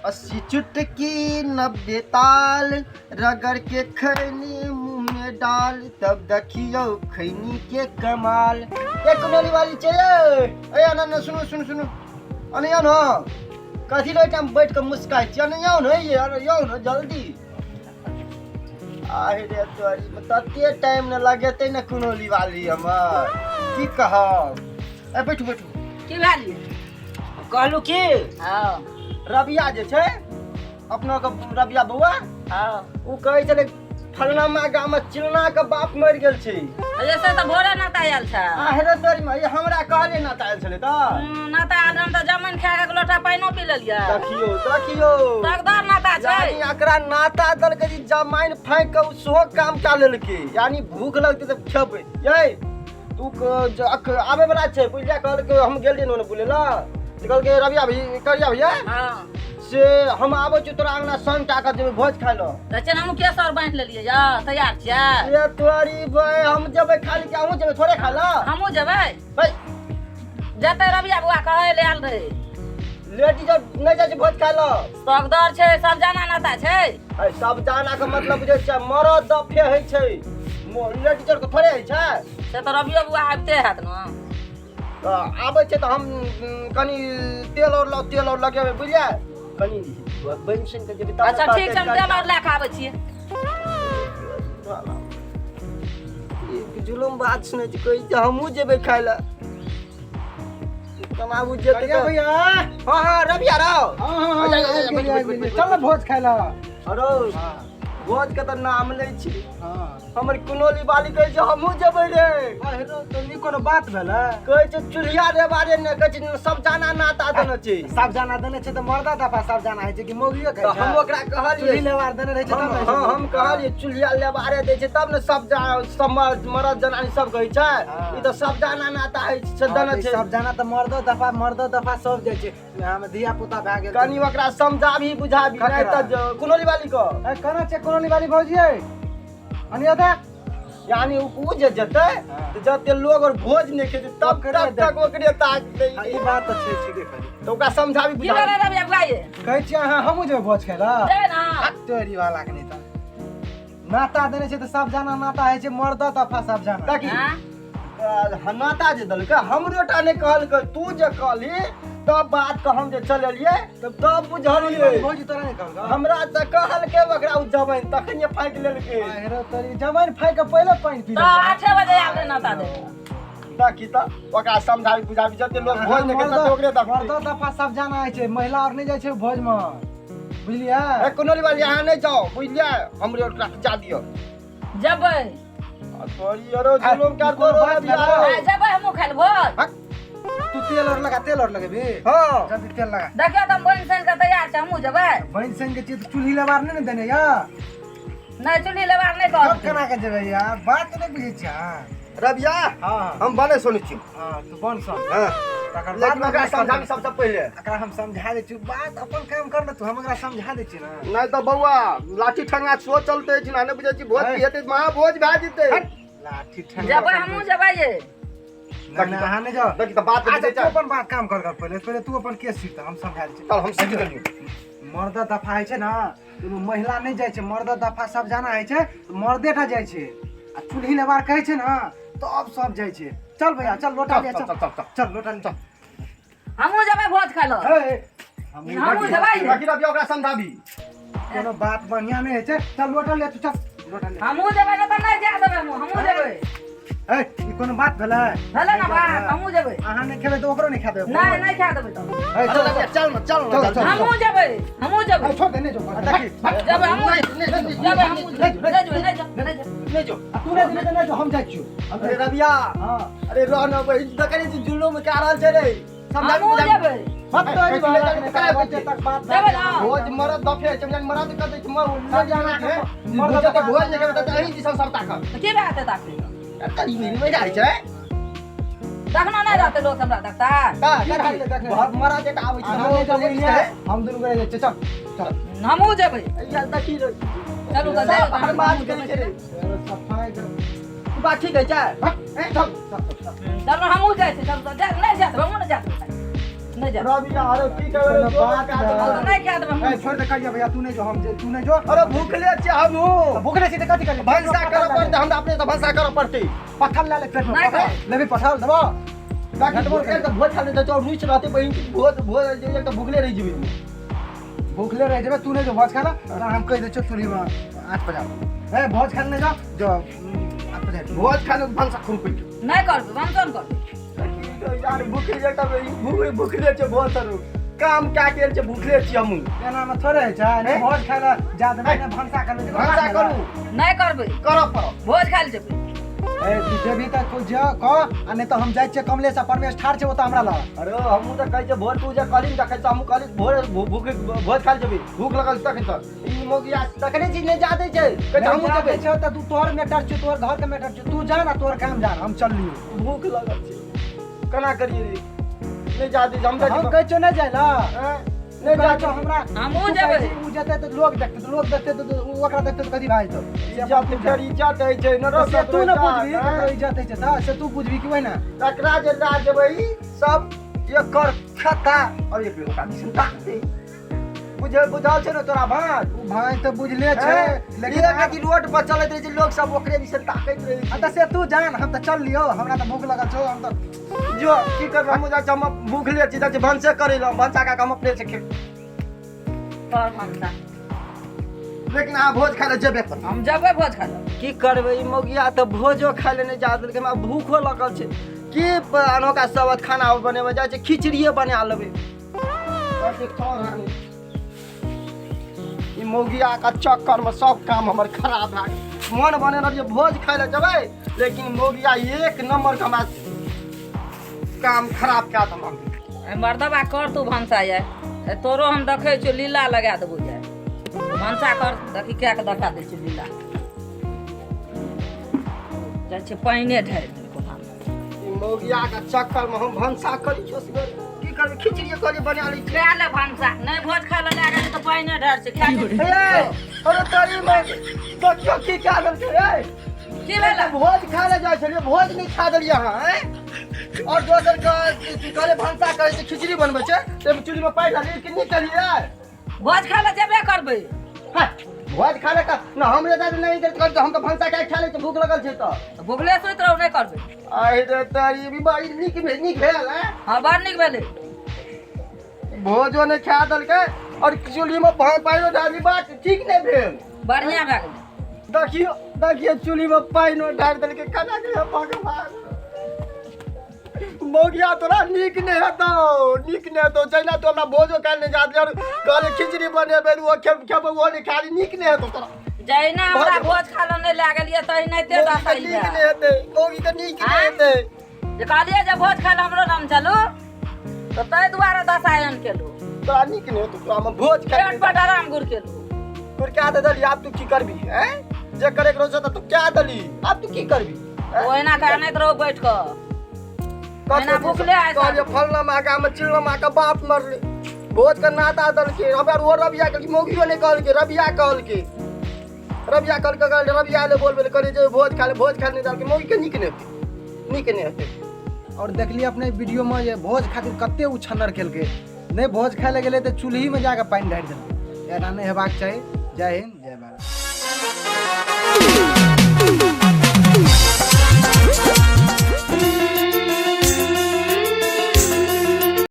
अस्सी चुटकी 90 ताल रगड़ के खैनी मुंह में डाल तब देखियो खैनी के कमाल। एक कुनोली वाली चाहिए। अरे ना सुनो सुनो सुनो अने यो न कथी रे टाइम बैठ के मुस्काई छी अने यो न ये अरे यो न जल्दी आहे रे तोरी में तते टाइम न लगेते न कुनोली वाली हमर की कहब। ए बैठू बैठू की भाली कहलू की हां रबिया जे छै अपना के रबिया बउआ हां उ कहै छले फलनामा गाम में चिलना के बाप मर गेल छै। ऐसे तो भोरे नाता आयल छ आ हेरे तोरी में ये हमरा कहले ना आयल छले त नाता आयल हम त जमीन खा के लोटा पाइनो पी लेलियै। देखियो देखियो तकदार नाता छै यानी एकरा नाता दल के जमाइन फाइक के सोहो काम चा लेलके यानी भूख लगते त खेबै ये तू आबे वाला छै बुझलिया कहल के हम गेल रही न बोले ला कहल के रबिया भाई करिया भैया हां से हम आबै छी तोरा अंगना संग टाका जेबै भोज खाइ ल तचन हम केसर बांट लेलियै या तैयार छियै ये तोरी भाई हम जेबै खाली के हमहू जेबै थोड़े खा ल हमहू जेबै भाई जते रबिया बुआ कहै ले आल रहे लेडी जब नहीं जाय छै भोज खाइ ल तकदार छै सब जाना नाता छै। ए सब जाना के मतलब बुझै छै मरद दफे होइ छै लेडी जर के थोड़े होइ छै से तो रबिया बुआ आबिते हैत न आबै छै त हम कनी तेल और लगेबै बुझलियै कनी बेंसन के जेबै तब अच्छा ठीक छै हम तेल और लेके आबै छियै। एक जुलुम बात सुनै छी कहै छै हमहू जेबै खाइ ल कमाबू जेतै भैया। हां हां रबिया रहो हां चल भोज खाइ ल अरे भोज के त नाम नै छी हां हमर कुनोली वाली कहै छै हमहू जेबै रे हेरो तो नी कोनो बात भेलै कहै छै चुलिया रे बारे ने कहै छै सब जाना नाता देने छै सब जाना देने छै त मर्दा दफा सब जाना है छै कि मोगियो कहै छै हम ओकरा कहलिए चुली लेवार देने रहै छै तब हां हम कहलिए चुलिया लेवारे दै छै तब ने सब मर्द जनानी सब कहै छै ई त सब जाना नाता है से देने छै सब जाना त मर्दो दफा सब जाइ छै हम धिया पुता भए गेल कनी ओकरा समझाबी बुझाबी नै त कुनोली वाली को कना छै कुनोली वाली भौजी अनियता यानी उ जे जते त जते लोग और भोज नै खेते तब तक ओकरे ताक दे ई बात त छै ठीके कहली त ओकरा समझाबी की बुझाबी करे रबिया बुआ ये कहै छी अहाँ हमहू जेबै भोज खाइ ल दे ना तोरी वाला के नै त नाता देने छै त सब जाना नाता है छै मर्द दफा सब जाना ताकि नाता जे दलके हमरो टा नै कहलकै तू जे कहली तब बात के हम जे चललिए तब बुझलिए भौजी तोरा नै कहलकै हमरा त कहलकै ओकरा उ जमाइन तखन फाइक लेलकै हेरो तोरी जमाइन फाइक के पहिले पानी पी तो 8 बजे आबे नाता दे ताकि त ओकरा समझाबी बुझाबी जते लोग भोज नै करता ओकरे तक मर्द दफा सब जाना है छै महिला और नै जाय छै भोज में बुझलिया ए कुनोली वाली यहां नै जाओ बुझलिया हमरे ओकरा जा दियो जबै तोरी अरो जुलुम कर दो जबै हमहू खाइल भोज तू तेल और लगेबी हां जल्दी तेल लगा देखियो तुम बहन सन के तैयार छ हमहू जबै बहन सन के चीज चूल्ही लेवार नै देने या नहीं चुल्ही लेवार नहीं कहब केना के जेबै यार बात नै बुझै छ रबिया हां हम बने सुनै छी हां तू बन सुन हां तकर बाद में एकरा समझाबी सबसे पहिले एकरा हम समझा दे छी बात अपन काम कर न तू हम एकरा समझा दे छी ना नै त बौआ लाठी ठंगा सो चलते छी ना नै बुझै छी भोज हेतै महा भोज भए जेतै लाठी ठंगा जबै हमहू जबै ये कहां नै जाओ देखि त बात बुझै छ अपन बात काम कर पहिले तू अपन केस सीख हम समझा दे छी चल हम सीख देलियो मर्द दफा है छै ना कोनो महिला नै जाय छै मर्द दफा सब जाना है छै मर्देटा जाय छै आ चुल्ही लेवार कहै छै ना तो अब सब जाय छै चल भैया चल लोटा ले चल लोटा ले चल हमहू जबै भोज खाइ ल हमहू जबै बाकी रबिया ओकरा समझाबी कोनो बात बढ़िया नै है छै चल लोटा ले तू चल लोटा ले हमहू जबै न त नै जा देबै हमहू जबै ए ई कोनो बात भेलै ना बात हमहू जबै अहाँ नै खेबै त ओकरो नै खा देबै नहीं खा देबै त ए चल हमहू जबै छोड़ दे नै जो देखी जबै हमहू जबै हमहू नै जो तू नै जो हम जाइ छियो अरे रबिया हां अरे रह न भाई देखै छी जुल्लो में का रहल छै रे हमहू जबै मत तोरी बच्चे तक बात जबै ना भोज मरद दफे छै जन मरद कर दे म ले जाना है मरद के भोज नै करबे त अही जी सब ताकत की बात है ताकत करी मेरी में जाइ छै देखना नहीं रहते लोग हमरा देखता का कर देख बहुत मरा जे आबै छै हम दुनु करे छै चल हमहू जबै यार देखी रे चलू त जाओ हर बात करे छै रे सफाई कर बात ठीक है चल चल तब हमहू जाइ छै चल त जा नहीं जा हमहू नहीं जा नहीं जा रबिया अरे की करे बात नहीं क्या देबे ए छोड़ दे कहिया भैया तू नहीं जो अरे भूखले छी हमहू भूखले छी त कथि करे भंसा कर पड़ते हम अपने तो भंसा कर पड़ते पथल ले पेट नहीं में कर। लेबे पथल दबा ताकि भूख के भोज खा ले तो नुच रहते बहिन भोज जे तो भूखले रह जेबे भूखले रह जेबे तू नहीं जो भोज खाला हम कह दे चुली में 8 बजे ए भोज खाने जा जो 8 बजे भोज खाने भंसा खुर पे नहीं करबे वंचन कर यार भूखले जटा भूखले छ बहुत सारो काम क्या के छ भूखले छी हमहू एना में थोड़े छै नहीं भोज खाला जाद नहीं भंसा कर ले भंसा करू नहीं करबे करब पर भोज खाइ जेबे ए तू जेबी त कोई जा क आ नहीं तो हम जाय छ कमलेश परमेश ठार छ ओ त हमरा ला अरे हमहू त कहै छ भोज पूजा करी त कहै छ हमहू करी भोज भोज खा जेबी भूख लगल तक त ई मोगिया तकने चीज नहीं जाते छै कहै हमहू जेबे छ त तू तोहर मैटर छ तोहर घर के मैटर छ तू जा ना तोहर काम जा हम चल लियो भूख लगल छै केना करिए रे नहीं जाते हम हम कह छ नहीं जायला नहीं जा छ हमरा हमहू जेबै उ जते त लोग देखते तो ओकरा देखते तो कथि भाई तो इज्जत फेर इज्जत है छै न से तू न बुझबी ककरो इज्जत है छ से तू बुझबी कि ना तकरा जे ला जेबै सब एकर खाता और एक लोटा दिसन ताकते बुझल छै न तोरा बात उ भाई तो बुझले छै लेकिन आदि रोड पर चलत रहे छै लोग सब ओकरे दिसन ताकैत रहे छै त से तू जान हम त चल लियो हमरा त भूख लगल छौ हम त जो की कर हमहू जा हम भूखले छी त भंसे करै ल भंसा का हम अपने से खे पर भंसा लेकिन आ भोज खाए ले जेबे कर हम जेबै भोज खाइ की करबै ई मोगिया त भोजो खाए ले नहीं जा देलकै हमरा भूखो लगल छै की अनोखा सबत खाना बनेबे जाइ छै खिचड़िए बना लेबै कथि खर ई मोगिया का चक्कर में सब काम हमर खराब भए गेल मन बने रहिए भोज खाए ले जेबै लेकिन मोगिया एक नंबर का हमरा काम खराब कए देलक मर्दबा कर तू भंसा ये तोरो हम देखै छियो लीला लगा देबो ये भंसा कर देखी क्या के देखा दै छियो लीला जाइ छै पाइने ढारि दे कोना ई मोगिया का चक्कर में हम भंसा करी छोसगर की करबै खिचड़िए करी बना लै छी खा ले भंसा नहीं भोज खाइ ले लगा तो पाइने ढारि छै खा ले अरे तोरी में देखियो की कए देलकै की भेलै भोज खाए ले जाइ छलिए भोज नहीं खा देलिए अहाँ और दोसर के कहले भंसा करे छै खिचड़ी बनबै छै ते चूल्ही में पाइ डाली कि नहीं करिए भोज खाइ ले जेबे करबै भोज खाए का ना हमरे दादी नहीं देत कर हम तो भंसा के खा ले त भूख लगल छै त भुगले सुइत रहू नहीं करबै आई रे तारी बीमारी निक भेल है हाँ बड़ नीक भेलै भोजो नहीं खा देलकै और चूल्ही में पाइनो डाली बात ठीक नहीं भेल बढ़िया भए गेलै देखियो चूल्ही में पाइनो डाल देलकै केना के भगवान मोगिया तोरा नीक नहीं हेतौ जैना तो हमरा भोजो खाए नहीं जात और कहले खिचड़ी बनेबे वो खेबे वो नहीं खाली नीक नहीं हेतौ तोरा जहिना हमरा भोज खाए ले नहीं लए गेलियै तहिना ते दसाई नीक नहीं हेतै मोगी के नीक नहीं हेतै जे कहलियै जे भोज खाए ले हमरो नाम चलू तो तै दुआरे दसायन केलू तोरा नीक नहीं हेतौ तोरा हम भोज खाए पेट पर आराम गुड़ केलू तोर क्या दे दली अब तू की करबी हैं जे करे के रोज तू क्या दली अब तू की करबी ओहिना कहनैत रहू बैठ कऽ एना भूखले आइ कहलिए फलना माका में चिड़ना माका बाप मरले भोज का नाता दलके हमरा वो रबिया के मोगियो नहीं कहल के रबिया कहल के रबिया ले बोलबे करे जे भोज खा ले दल के मोगी के नीक नहीं हेतै और देखलिए अपने वीडियो में ये भोज खातिर कते उछन्नर केलके नहीं भोज खाए ले गेले त चूल्ही में जाके पानी ढारि देलकै एना नहीं हेबाक चाही जय हिंद जय भारत